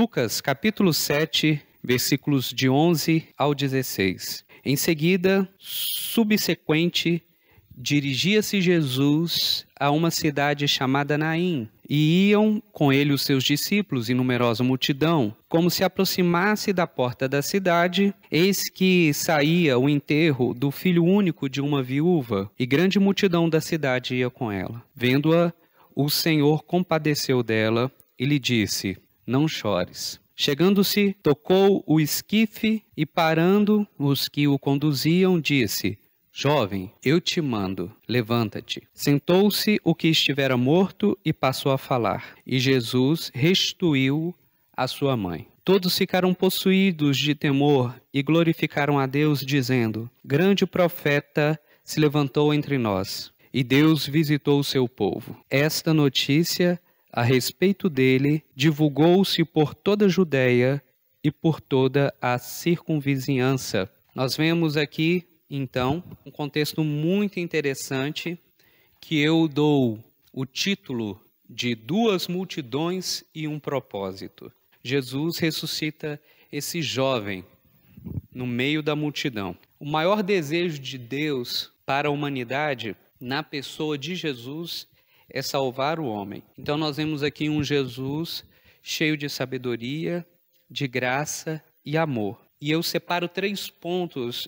Lucas, capítulo 7, versículos de 11 ao 16. Em seguida, subsequente, dirigia-se Jesus a uma cidade chamada Naim, e iam com ele os seus discípulos e numerosa multidão. Como se aproximasse da porta da cidade, eis que saía o enterro do filho único de uma viúva, e grande multidão da cidade ia com ela. Vendo-a, o Senhor compadeceu dela e lhe disse: não chores. Chegando-se, tocou o esquife e, parando os que o conduziam, disse: jovem, eu te mando, levanta-te. Sentou-se o que estivera morto e passou a falar. E Jesus restituiu a sua mãe. Todos ficaram possuídos de temor e glorificaram a Deus, dizendo: grande profeta se levantou entre nós, e Deus visitou o seu povo. Esta notícia a respeito dele divulgou-se por toda a Judéia e por toda a circunvizinhança. Nós vemos aqui, então, um contexto muito interessante que eu dou o título de duas multidões e um propósito. Jesus ressuscita esse jovem no meio da multidão. O maior desejo de Deus para a humanidade, na pessoa de Jesus, é salvar o homem. Então nós vemos aqui um Jesus cheio de sabedoria, de graça e amor. E eu separo 3 pontos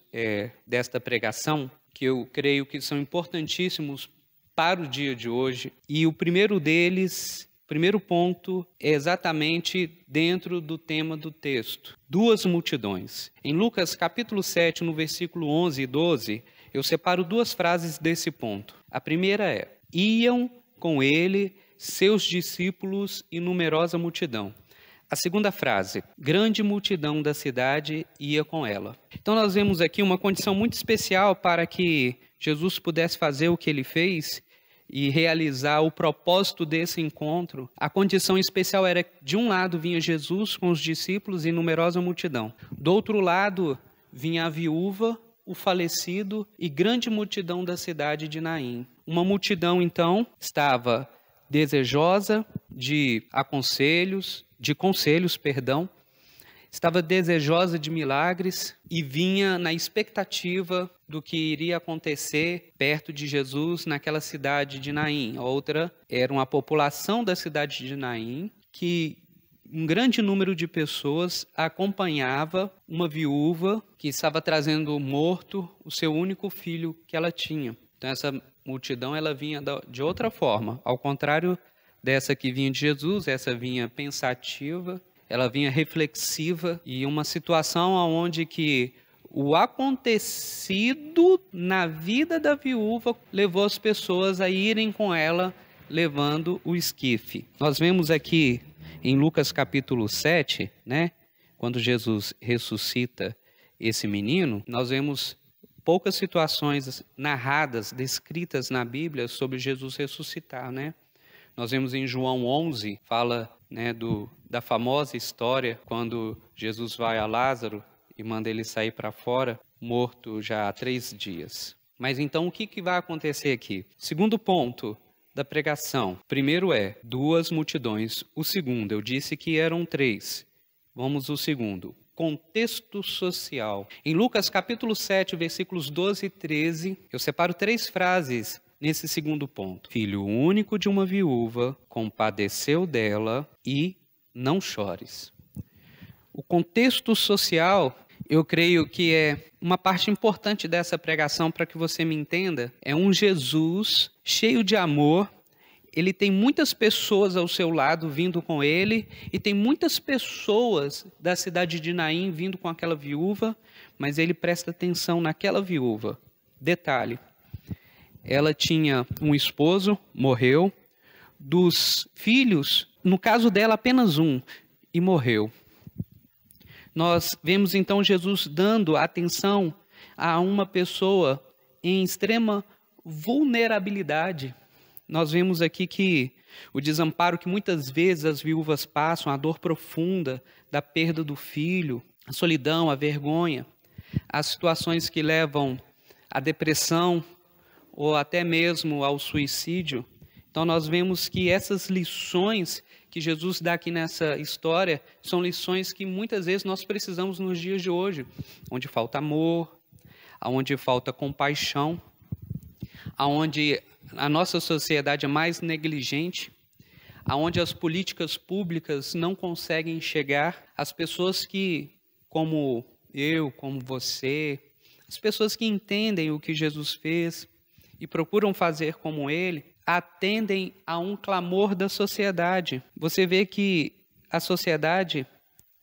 desta pregação que eu creio que são importantíssimos para o dia de hoje. E o primeiro deles, primeiro ponto, é exatamente dentro do tema do texto. Duas multidões. Em Lucas capítulo 7, no versículo 11 e 12, eu separo 2 frases desse ponto. A primeira é: iam com ele seus discípulos e numerosa multidão. A segunda frase: grande multidão da cidade ia com ela. Então nós vemos aqui uma condição muito especial para que Jesus pudesse fazer o que ele fez e realizar o propósito desse encontro. A condição especial era: de um lado vinha Jesus com os discípulos e numerosa multidão. Do outro lado vinha a viúva, o falecido e grande multidão da cidade de Naim. Uma multidão, então, estava desejosa de conselhos, estava desejosa de milagres e vinha na expectativa do que iria acontecer perto de Jesus naquela cidade de Naim. A outra era uma população da cidade de Naim que um grande número de pessoas acompanhava uma viúva que estava trazendo morto o seu único filho que ela tinha. Então essa multidão ela vinha de outra forma, ao contrário dessa que vinha de Jesus, essa vinha pensativa, ela vinha reflexiva, e uma situação onde que o acontecido na vida da viúva levou as pessoas a irem com ela levando o esquife. Nós vemos aqui em Lucas capítulo 7, quando Jesus ressuscita esse menino, nós vemos poucas situações narradas, descritas na Bíblia sobre Jesus ressuscitar, Nós vemos em João 11, fala da famosa história quando Jesus vai a Lázaro e manda ele sair para fora, morto já há 3 dias. Mas então o que vai acontecer aqui? Segundo ponto da pregação. Primeiro é 2 multidões. O segundo, eu disse que eram 3. Vamos ao segundo. Contexto social. Em Lucas capítulo 7, versículos 12 e 13, eu separo 3 frases nesse segundo ponto. Filho único de uma viúva, compadeceu dela e não chores. O contexto social, eu creio que é uma parte importante dessa pregação para que você me entenda. É um Jesus cheio de amor. Ele tem muitas pessoas ao seu lado vindo com ele, e tem muitas pessoas da cidade de Naim vindo com aquela viúva, mas ele presta atenção naquela viúva. Detalhe, ela tinha um esposo, morreu, dos filhos, no caso dela apenas um, e morreu. Nós vemos então Jesus dando atenção a uma pessoa em extrema vulnerabilidade. Nós vemos aqui que o desamparo que muitas vezes as viúvas passam, a dor profunda da perda do filho, a solidão, a vergonha, as situações que levam à depressão ou até mesmo ao suicídio, Então nós vemos que essas lições que Jesus dá aqui nessa história são lições que muitas vezes nós precisamos nos dias de hoje, onde falta amor, onde falta compaixão, onde a nossa sociedade é mais negligente, onde as políticas públicas não conseguem chegar às pessoas que, como eu, como você, as pessoas que entendem o que Jesus fez e procuram fazer como ele, atendem a um clamor da sociedade. Você vê que a sociedade,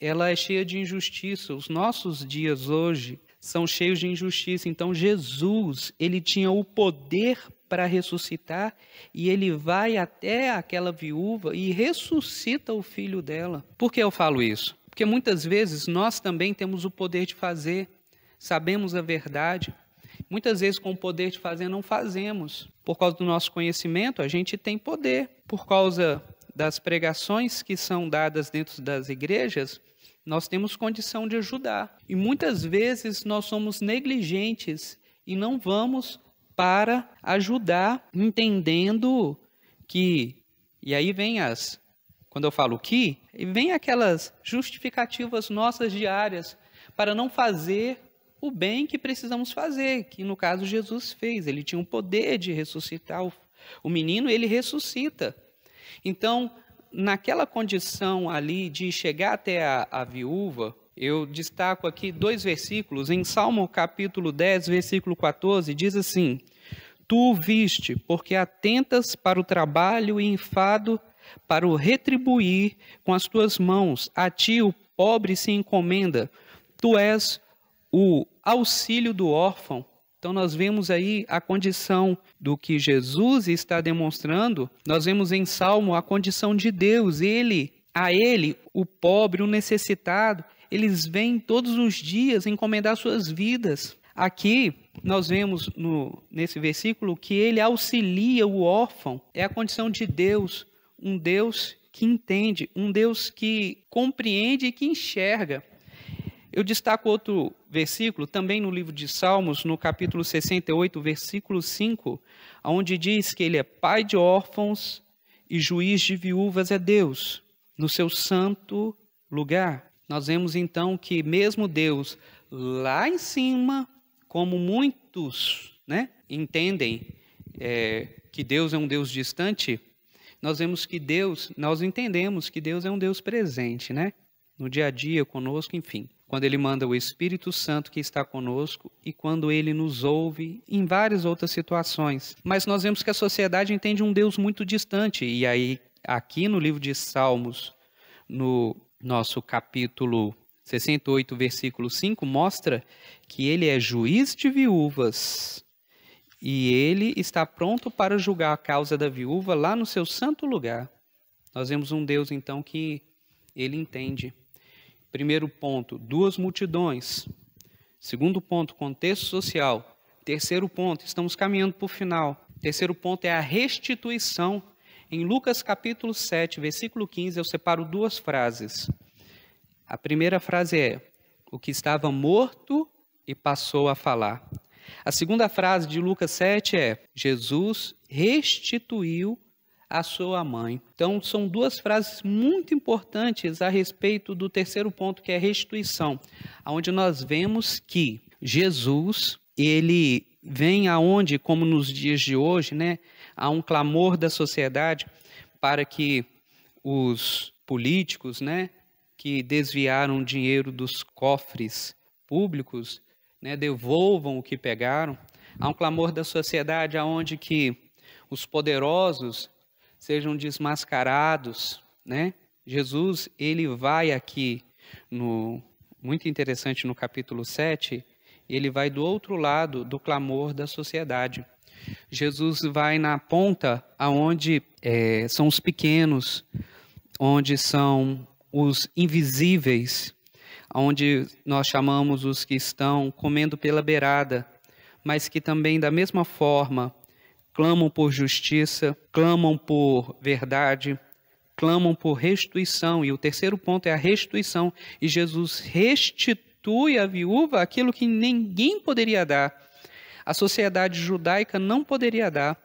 ela é cheia de injustiça. Os nossos dias hoje são cheios de injustiça. Então Jesus, ele tinha o poder para ressuscitar e ele vai até aquela viúva e ressuscita o filho dela. Por que eu falo isso? Porque muitas vezes nós também temos o poder de fazer, sabemos a verdade. Muitas vezes com o poder de fazer não fazemos. Por causa do nosso conhecimento, a gente tem poder. Por causa das pregações que são dadas dentro das igrejas, nós temos condição de ajudar. E muitas vezes nós somos negligentes e não vamos para ajudar, entendendo que... E aí vem quando eu falo que, vem aquelas justificativas nossas diárias para não fazer o bem que precisamos fazer, que no caso Jesus fez. Ele tinha o poder de ressuscitar o menino, ele ressuscita. Então, naquela condição ali de chegar até a viúva, eu destaco aqui 2 versículos. Em Salmo capítulo 10, versículo 14, diz assim: Tu o viste, porque atentas para o trabalho e enfado, para o retribuir com as tuas mãos. A ti o pobre se encomenda. Tu és o auxílio do órfão. Então nós vemos aí a condição do que Jesus está demonstrando. Nós vemos em Salmo a condição de Deus. A ele, o pobre, o necessitado, eles vêm todos os dias encomendar suas vidas. Aqui nós vemos nesse versículo que ele auxilia o órfão. É a condição de Deus, um Deus que entende, um Deus que compreende e que enxerga. Eu destaco outro versículo, também no livro de Salmos, no capítulo 68, versículo 5, onde diz que ele é pai de órfãos e juiz de viúvas é Deus, no seu santo lugar. Nós vemos então que mesmo Deus lá em cima, como muitos entendem que Deus é um Deus distante, nós vemos que nós entendemos que Deus é um Deus presente, no dia a dia conosco, enfim. Quando ele manda o Espírito Santo que está conosco e quando ele nos ouve em várias outras situações. Mas nós vemos que a sociedade entende um Deus muito distante. E aí, aqui no livro de Salmos, no nosso capítulo 68, versículo 5, mostra que ele é juiz de viúvas e ele está pronto para julgar a causa da viúva lá no seu santo lugar. Nós vemos um Deus, então, que ele entende. Primeiro ponto, 2 multidões. Segundo ponto, contexto social. Terceiro ponto, estamos caminhando para o final. Terceiro ponto é a restituição. Em Lucas capítulo 7, versículo 15, eu separo 2 frases. A primeira frase é: o que estava morto e passou a falar. A segunda frase de Lucas 7 é: Jesus restituiu a sua mãe. Então, são 2 frases muito importantes a respeito do terceiro ponto, que é a restituição, onde nós vemos que Jesus, ele vem aonde, como nos dias de hoje, há um clamor da sociedade para que os políticos, que desviaram dinheiro dos cofres públicos, devolvam o que pegaram. Há um clamor da sociedade aonde que os poderosos sejam desmascarados, Jesus, ele vai aqui, muito interessante no capítulo 7, ele vai do outro lado do clamor da sociedade. Jesus vai na ponta aonde são os pequenos, onde são os invisíveis, onde nós chamamos os que estão comendo pela beirada, mas que também, da mesma forma, clamam por justiça, clamam por verdade, clamam por restituição. E o terceiro ponto é a restituição. E Jesus restitui à viúva aquilo que ninguém poderia dar. A sociedade judaica não poderia dar,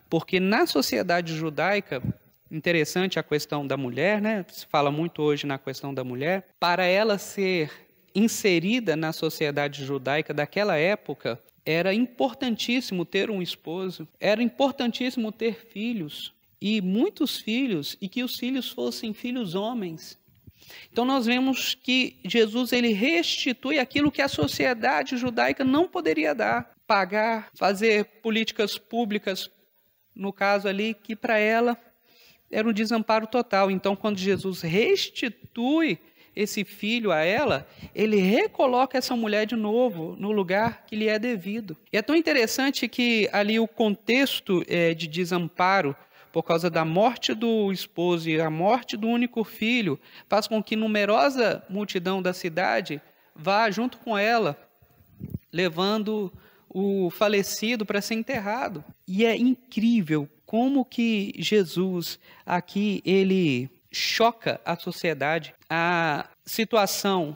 porque na sociedade judaica, interessante a questão da mulher, né? Se fala muito hoje na questão da mulher, para ela ser inserida na sociedade judaica daquela época, era importantíssimo ter um esposo, era importantíssimo ter filhos, e muitos filhos, e que os filhos fossem filhos homens. Então nós vemos que Jesus ele restitui aquilo que a sociedade judaica não poderia dar, pagar, fazer políticas públicas, no caso ali, que para ela era um desamparo total. Então quando Jesus restitui esse filho a ela, ele recoloca essa mulher de novo no lugar que lhe é devido. E é tão interessante que ali o contexto de desamparo, por causa da morte do esposo e a morte do único filho, faz com que numerosa multidão da cidade vá junto com ela, levando o falecido para ser enterrado. E é incrível como que Jesus aqui, ele choca a sociedade, a situação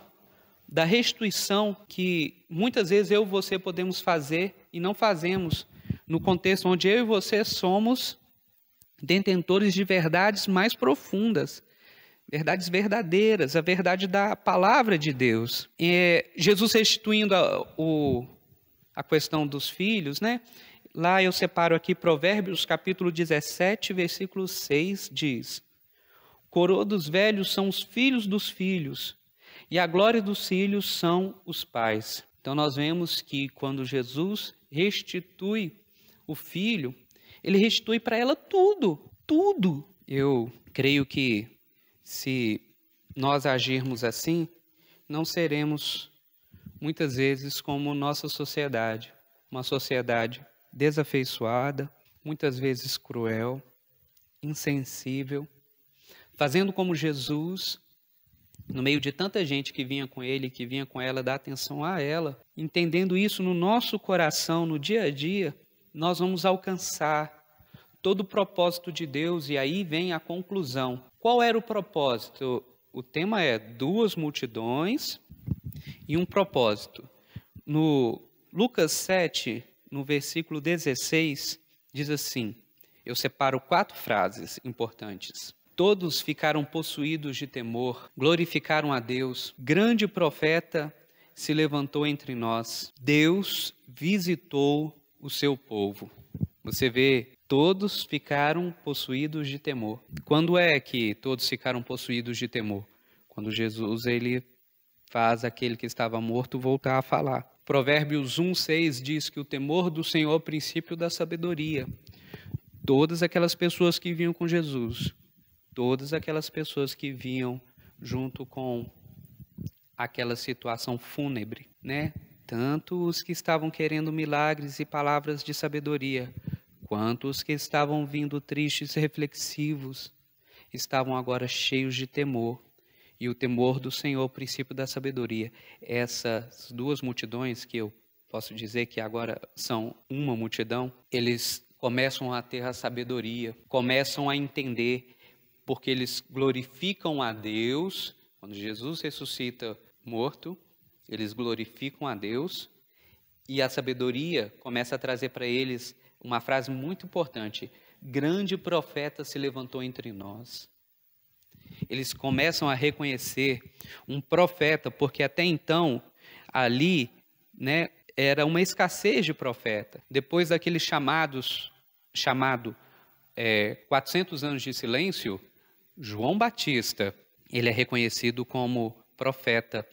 da restituição que muitas vezes eu e você podemos fazer e não fazemos, no contexto onde eu e você somos detentores de verdades mais profundas, verdades verdadeiras, a verdade da palavra de Deus. Jesus restituindo a questão dos filhos, né? Lá eu separo aqui Provérbios capítulo 17, versículo 6, diz: coroa dos velhos são os filhos dos filhos, e a glória dos filhos são os pais. Então nós vemos que quando Jesus restitui o filho, ele restitui para ela tudo, tudo. Eu creio que se nós agirmos assim, não seremos muitas vezes como nossa sociedade, uma sociedade desafeiçoada, muitas vezes cruel, insensível, fazendo como Jesus, no meio de tanta gente que vinha com ele, que vinha com ela, dar atenção a ela, entendendo isso no nosso coração, no dia a dia, nós vamos alcançar todo o propósito de Deus. E aí vem a conclusão. Qual era o propósito? O tema é 2 multidões e um propósito. No Lucas 7, no versículo 16, diz assim, eu separo 4 frases importantes. Todos ficaram possuídos de temor, glorificaram a Deus. Grande profeta se levantou entre nós. Deus visitou o seu povo. Você vê, todos ficaram possuídos de temor. Quando é que todos ficaram possuídos de temor? Quando Jesus ele faz aquele que estava morto voltar a falar. Provérbios 1:6 diz que o temor do Senhor é o princípio da sabedoria. Todas aquelas pessoas que vinham com Jesus, todas aquelas pessoas que vinham junto com aquela situação fúnebre, né? Tanto os que estavam querendo milagres e palavras de sabedoria, quanto os que estavam vindo tristes e reflexivos, estavam agora cheios de temor. E o temor do Senhor, o princípio da sabedoria. Essas 2 multidões, que eu posso dizer que agora são uma multidão, eles começam a ter a sabedoria, começam a entender, porque eles glorificam a Deus. Quando Jesus ressuscita morto, eles glorificam a Deus, e a sabedoria começa a trazer para eles uma frase muito importante: grande profeta se levantou entre nós. Eles começam a reconhecer um profeta, porque até então, ali, né, era uma escassez de profeta. Depois daqueles chamado 400 anos de silêncio, João Batista, ele é reconhecido como profeta.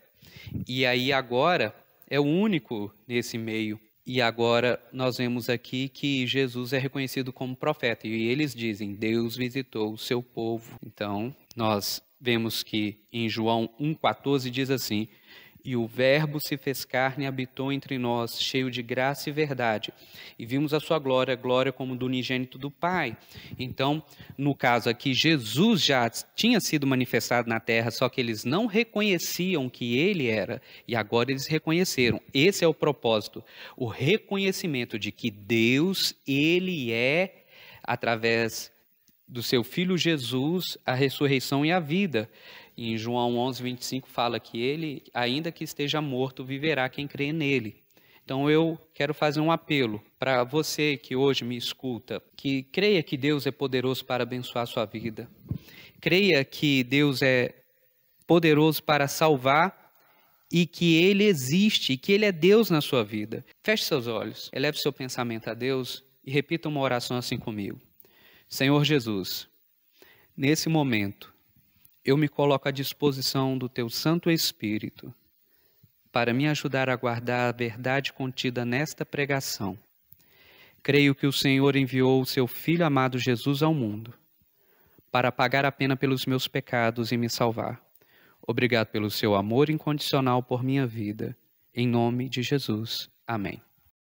E aí agora é o único nesse meio. E agora nós vemos aqui que Jesus é reconhecido como profeta. E eles dizem, Deus visitou o seu povo. Então, nós vemos que em João 1,14 diz assim, e o verbo se fez carne e habitou entre nós, cheio de graça e verdade. E vimos a sua glória, glória como do unigênito do Pai. Então, no caso aqui, Jesus já tinha sido manifestado na terra, só que eles não reconheciam que ele era. E agora eles reconheceram. Esse é o propósito, o reconhecimento de que Deus, ele é, através do seu Filho Jesus, a ressurreição e a vida. Em João 11:25 fala que ele, ainda que esteja morto, viverá quem crê nele. Então eu quero fazer um apelo para você que hoje me escuta, que creia que Deus é poderoso para abençoar a sua vida. Creia que Deus é poderoso para salvar e que Ele existe, e que Ele é Deus na sua vida. Feche seus olhos, eleve seu pensamento a Deus e repita uma oração assim comigo. Senhor Jesus, nesse momento, eu me coloco à disposição do Teu Santo Espírito para me ajudar a guardar a verdade contida nesta pregação. Creio que o Senhor enviou o Seu Filho amado Jesus ao mundo para pagar a pena pelos meus pecados e me salvar. Obrigado pelo seu amor incondicional por minha vida. Em nome de Jesus. Amém.